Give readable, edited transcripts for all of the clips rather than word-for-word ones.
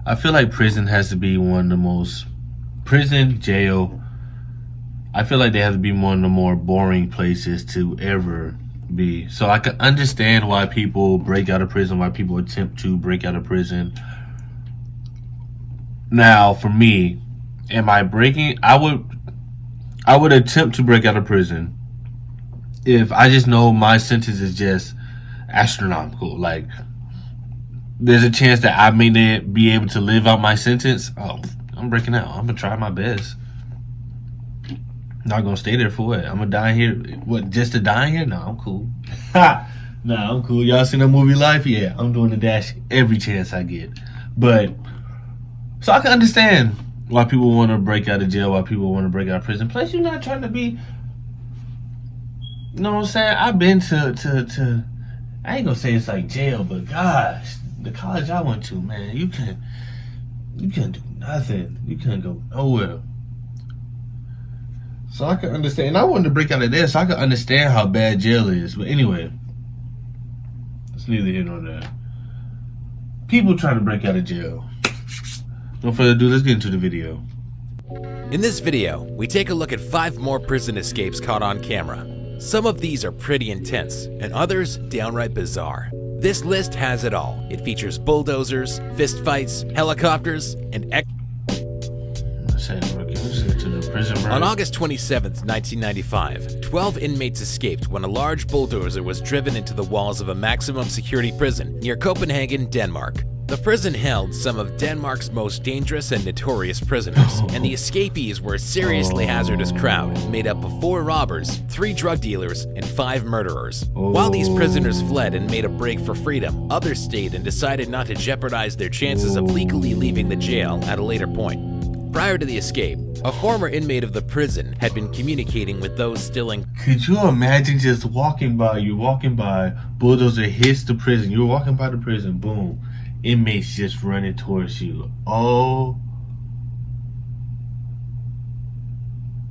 I feel like prison has to be one of the most prison, jail. I feel like they have to be one of the more boring places to ever be. So I can understand why people break out of prison, why people attempt to break out of prison. Now, for me, am I breaking? I would attempt to break out of prison if I just know my sentence is just astronomical. Like there's a chance that I may not be able to live out my sentence. Oh, I'm breaking out. I'm gonna try my best. Not gonna stay there for what? I'm gonna die here. What? Just to die here? No, I'm cool. Nah, I'm cool. Y'all seen that movie Life? Yeah, I'm doing the dash every chance I get. But so I can understand why people want to break out of jail, why people want to break out of prison. Plus, you're not trying to be. You know what I'm saying? I've been to. I ain't gonna say it's like jail, but gosh, the college I went to, man, you can't do nothing. You can't go nowhere. So I can understand. And I wanted to break out of there so I can understand how bad jail is. But anyway, it's neither here nor there. People trying to break out of jail. No further ado, let's get into the video. In this video, we take a look at 5 more prison escapes caught on camera. Some of these are pretty intense, and others downright bizarre. This list has it all. It features bulldozers, fistfights, helicopters, and On August 27, 1995, 12 inmates escaped when a large bulldozer was driven into the walls of a maximum security prison near Copenhagen, Denmark. The prison held some of Denmark's most dangerous and notorious prisoners, and the escapees were a seriously hazardous crowd made up of 4 robbers, 3 drug dealers, and 5 murderers. While these prisoners fled and made a break for freedom, others stayed and decided not to jeopardize their chances of legally leaving the jail at a later point. Prior to the escape, a former inmate of the prison had been communicating with those still in. Could you imagine just walking by, you're walking by, bulldozer hits the prison, you're walking by the prison, boom. Inmates just running towards you. Oh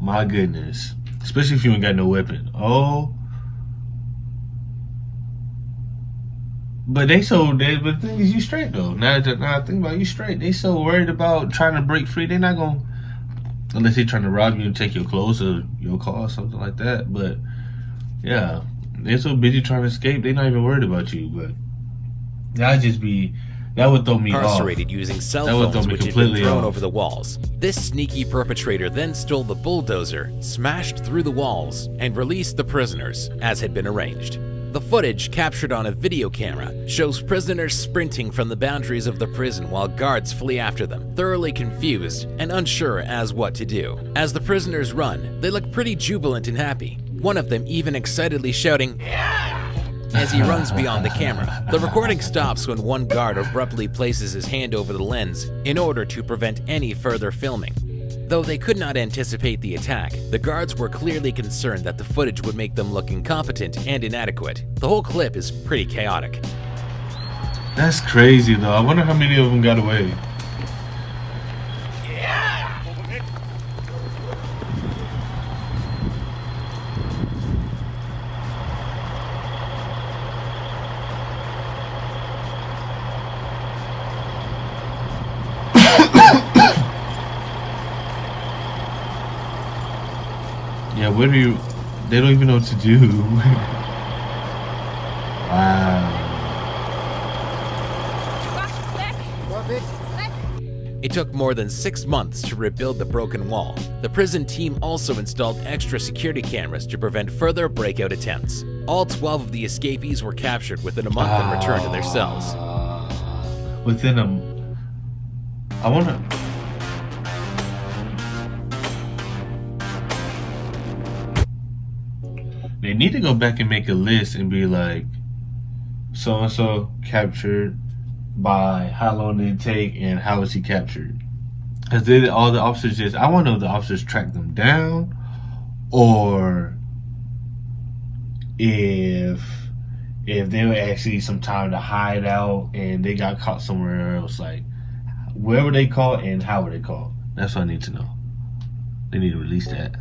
my goodness. Especially if you ain't got no weapon. Oh. But the thing is, you straight though. Now I think about it, you straight. They so worried about trying to break free, they're not gonna, unless they trying to rob you and take your clothes or your car or something like that. But yeah, they're so busy trying to escape, they're not even worried about you. But that would throw me incarcerated off. Using cell phones which had been thrown over the walls. This sneaky perpetrator then stole the bulldozer, smashed through the walls, and released the prisoners, as had been arranged. The footage, captured on a video camera, shows prisoners sprinting from the boundaries of the prison while guards flee after them, thoroughly confused and unsure as what to do. As the prisoners run, they look pretty jubilant and happy, one of them even excitedly shouting, "Yeah!" as he runs beyond the camera. The recording stops when one guard abruptly places his hand over the lens in order to prevent any further filming. Though they could not anticipate the attack, the guards were clearly concerned that the footage would make them look incompetent and inadequate. The whole clip is pretty chaotic. That's crazy though. I wonder how many of them got away. Yeah, they don't even know what to do. Wow. It took more than 6 months to rebuild the broken wall. The prison team also installed extra security cameras to prevent further breakout attempts. All 12 of the escapees were captured within a month and returned to their cells. They need to go back and make a list and be like, so and so captured by how long did it take and how was he captured? Because all the officers I want to know if the officers tracked them down, or if they were actually some time to hide out and they got caught somewhere else. Like, where were they caught and how were they caught? That's what I need to know. They need to release that.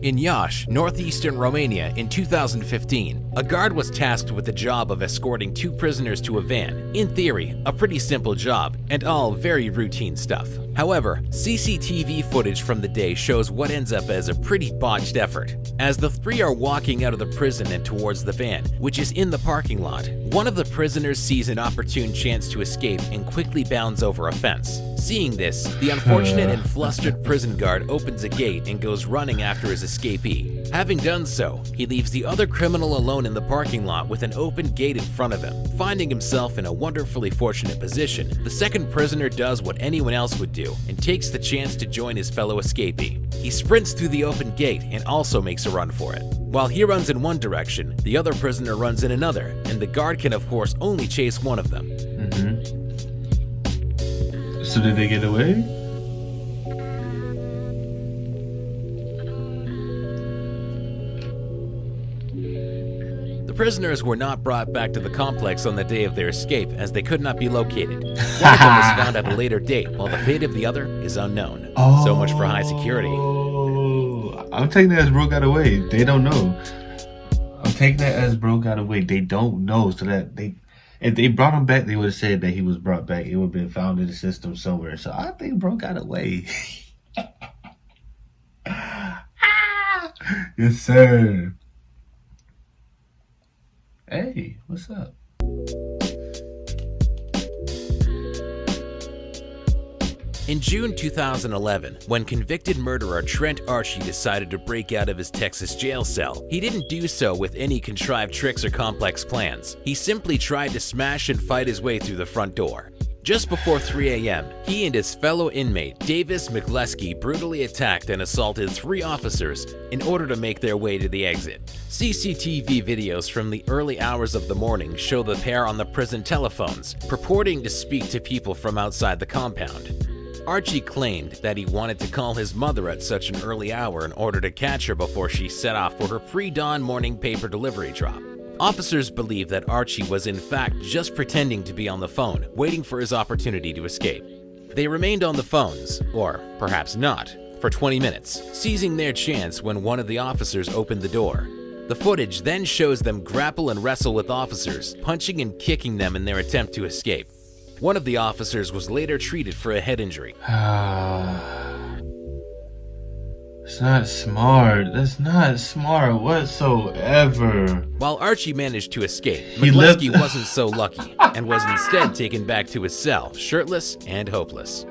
In Iași, northeastern Romania in 2015, a guard was tasked with the job of escorting 2 prisoners to a van. In theory, a pretty simple job, and all very routine stuff. However, CCTV footage from the day shows what ends up as a pretty botched effort. As the 3 are walking out of the prison and towards the van, which is in the parking lot, one of the prisoners sees an opportune chance to escape and quickly bounds over a fence. Seeing this, the unfortunate and flustered prison guard opens a gate and goes running after his escapee. Having done so, he leaves the other criminal alone in the parking lot with an open gate in front of him. Finding himself in a wonderfully fortunate position, the second prisoner does what anyone else would do and takes the chance to join his fellow escapee. He sprints through the open gate and also makes a run for it. While he runs in one direction, the other prisoner runs in another, and the guard can of course only chase one of them. So did they get away? The prisoners were not brought back to the complex on the day of their escape, as they could not be located. One of them was found at a later date, while the fate of the other is unknown. So much for high security. I'm taking that as bro got away. They don't know. I'm taking that as bro got away. They don't know. So that if they brought him back, they would have said that he was brought back. It would have been found in the system somewhere. So I think bro got away. Yes, sir. Hey, what's up? In June 2011, when convicted murderer Trent Archie decided to break out of his Texas jail cell, he didn't do so with any contrived tricks or complex plans. He simply tried to smash and fight his way through the front door. Just before 3 a.m., he and his fellow inmate, Davis McLeskey, brutally attacked and assaulted 3 officers in order to make their way to the exit. CCTV videos from the early hours of the morning show the pair on the prison telephones, purporting to speak to people from outside the compound. Archie claimed that he wanted to call his mother at such an early hour in order to catch her before she set off for her pre-dawn morning paper delivery drop. Officers believe that Archie was in fact just pretending to be on the phone, waiting for his opportunity to escape. They remained on the phones, or perhaps not, for 20 minutes, seizing their chance when one of the officers opened the door. The footage then shows them grapple and wrestle with officers, punching and kicking them in their attempt to escape. One of the officers was later treated for a head injury. It's not smart. That's not smart whatsoever. While Archie managed to escape, McLeskey wasn't so lucky and was instead taken back to his cell, shirtless and hopeless.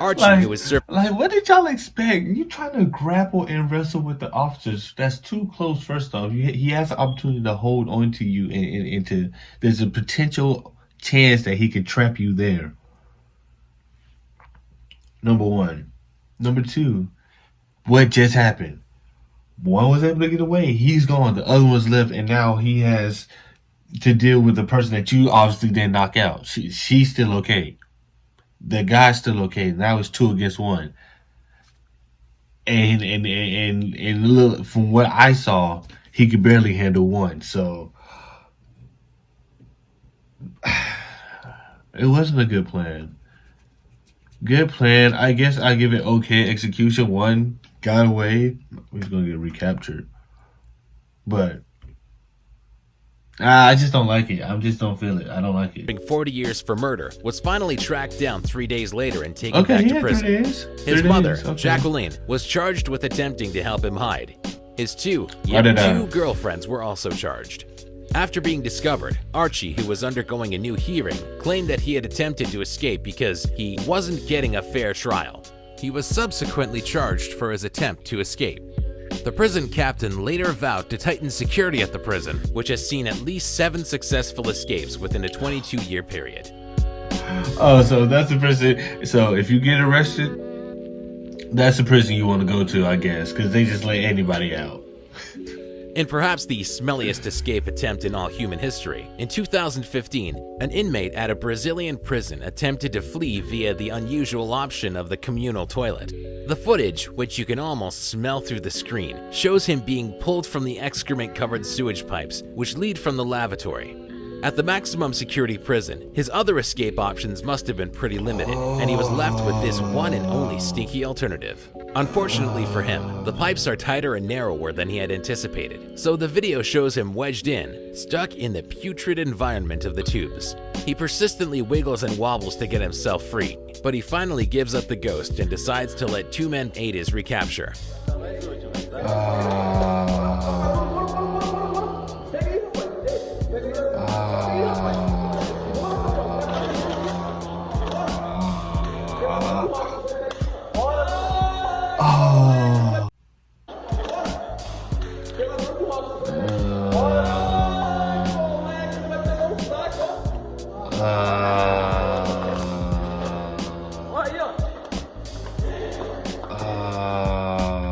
Archie, who was serving... what did y'all expect? You trying to grapple and wrestle with the officers? That's too close, first off. He has the opportunity to hold on to you and there's a potential chance that he could trap you there. Number one. Number two, what just happened? One was able to get away. He's gone. The other one's left, and now he has to deal with the person that you obviously didn't knock out. She's still okay. The guy's still okay. Now it's 2 against 1. And look, from what I saw, he could barely handle one. So it wasn't a good plan. Good plan. I guess I give it okay. Execution 1 got away. He's gonna get recaptured. But I just don't like it. I just don't feel it. I don't like it. 40 years for murder, was finally tracked down 3 days later and taken back to prison. 3 days. His mother, Jacqueline, was charged with attempting to help him hide. His two girlfriends were also charged. After being discovered, Archie, who was undergoing a new hearing, claimed that he had attempted to escape because he wasn't getting a fair trial. He was subsequently charged for his attempt to escape. The prison captain later vowed to tighten security at the prison, which has seen at least 7 successful escapes within a 22-year period. Oh, so that's the prison. So if you get arrested, that's the prison you want to go to, I guess, because they just let anybody out. In perhaps the smelliest escape attempt in all human history, in 2015, an inmate at a Brazilian prison attempted to flee via the unusual option of the communal toilet. The footage, which you can almost smell through the screen, shows him being pulled from the excrement-covered sewage pipes, which lead from the lavatory. At the maximum security prison, his other escape options must have been pretty limited, and he was left with this one and only stinky alternative. Unfortunately for him, the pipes are tighter and narrower than he had anticipated, so the video shows him wedged in, stuck in the putrid environment of the tubes. He persistently wiggles and wobbles to get himself free, but he finally gives up the ghost and decides to let two men aid his recapture.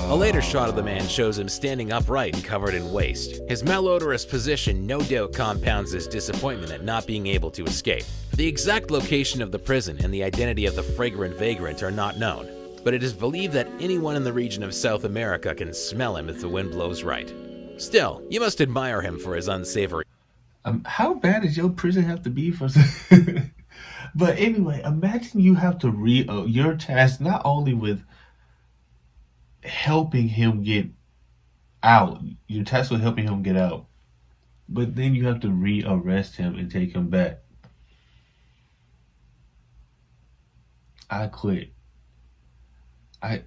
A later shot of the man shows him standing upright and covered in waste. His malodorous position no doubt compounds his disappointment at not being able to escape. The exact location of the prison and the identity of the fragrant vagrant are not known, but it is believed that anyone in the region of South America can smell him if the wind blows right. Still, you must admire him for his unsavory. How bad does your prison have to be for? But anyway, imagine you have to your task not only with helping him get out, your task with helping him get out, but then you have to rearrest him and take him back. I quit. I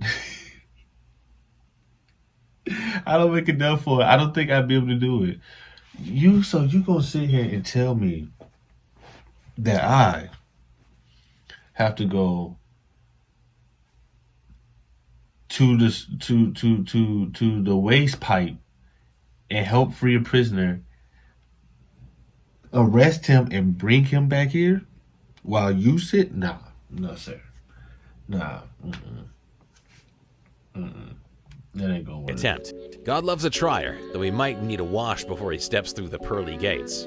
don't make enough for it. I don't think I'd be able to do it. You gonna sit here and tell me that I have to go to the waste pipe and help free a prisoner, arrest him and bring him back here while you sit? Nah, no sir. Nah. That ain't gonna work. Attempt. God loves a trier, though he might need a wash before he steps through the pearly gates.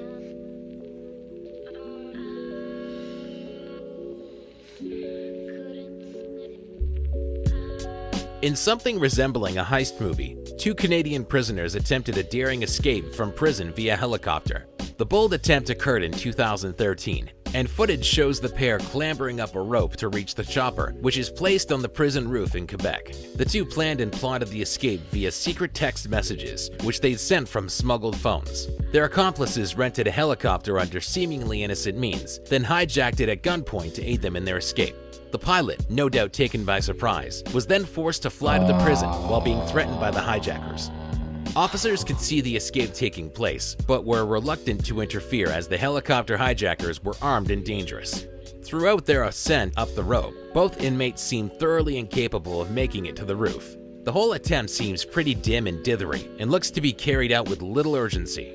In something resembling a heist movie, two Canadian prisoners attempted a daring escape from prison via helicopter. The bold attempt occurred in 2013, and footage shows the pair clambering up a rope to reach the chopper, which is placed on the prison roof in Quebec. The two planned and plotted the escape via secret text messages, which they'd sent from smuggled phones. Their accomplices rented a helicopter under seemingly innocent means, then hijacked it at gunpoint to aid them in their escape. The pilot, no doubt taken by surprise, was then forced to fly to the prison while being threatened by the hijackers. Officers could see the escape taking place, but were reluctant to interfere as the helicopter hijackers were armed and dangerous. Throughout their ascent up the rope, both inmates seemed thoroughly incapable of making it to the roof. The whole attempt seems pretty dim and dithery, and looks to be carried out with little urgency.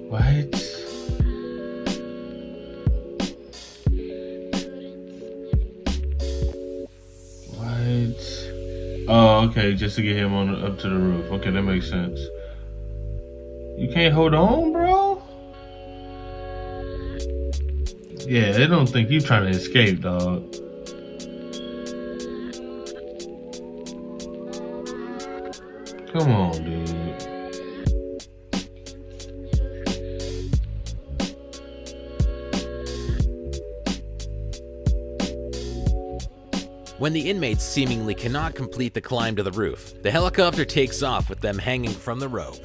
What? Oh, okay, just to get him up to the roof. Okay, that makes sense. You can't hold on, bro? Yeah, they don't think you trying to escape, dog. Come on, dude. When the inmates seemingly cannot complete the climb to the roof, the helicopter takes off with them hanging from the rope.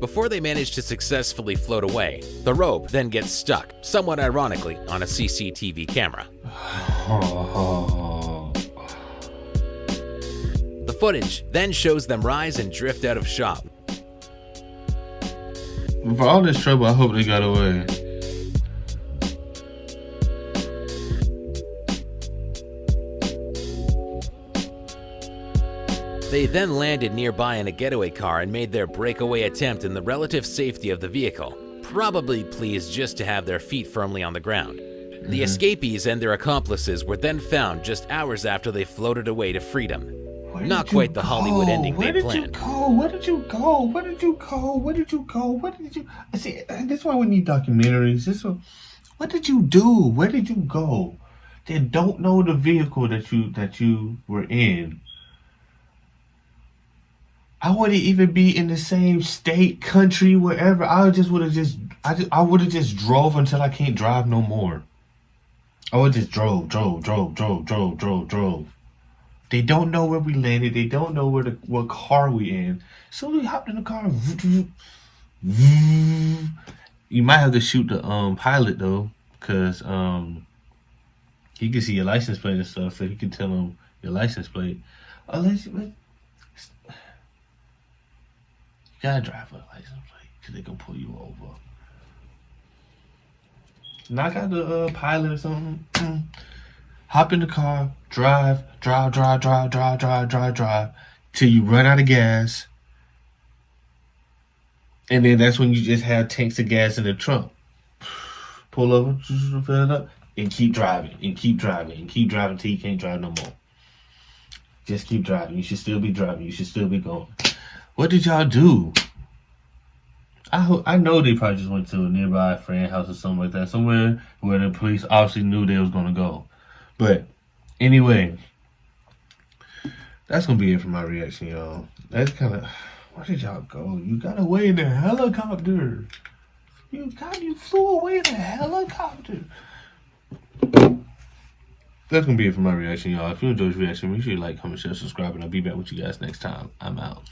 Before they manage to successfully float away, the rope then gets stuck, somewhat ironically, on a CCTV camera. The footage then shows them rise and drift out of shot. For all this trouble, I hope they got away. They then landed nearby in a getaway car and made their breakaway attempt in the relative safety of the vehicle, probably pleased just to have their feet firmly on the ground. The escapees and their accomplices were then found just hours after they floated away to freedom. Not quite the Hollywood ending they planned. Where did you go? Where did you go? Where did you go? Where did you... See, this is why we need documentaries. What did you do? Where did you go? They don't know the vehicle that you were in. I wouldn't even be in the same state, country, wherever. I would have just drove until I can't drive no more. I would just drove. They don't know where we landed. They don't know what car we in. So we hopped in the car. You might have to shoot the pilot though, cause he can see your license plate and stuff, so he can tell him your license plate. You gotta drive with a license plate, cause they can pull you over. Knock out the pilot or something. Hop in the car, drive till you run out of gas. And then that's when you just have tanks of gas in the trunk. Pull over, fill it up, and keep driving, till you can't drive no more. Just keep driving. You should still be driving. You should still be going. What did y'all do? I know they probably just went to a nearby friend house or something like that. Somewhere where the police obviously knew they was going to go. But anyway, that's going to be it for my reaction, y'all. That's kind of... Where did y'all go? You got away in the helicopter. You flew away in the helicopter. That's going to be it for my reaction, y'all. If you enjoyed this reaction, make sure you like, comment, share, subscribe, and I'll be back with you guys next time. I'm out.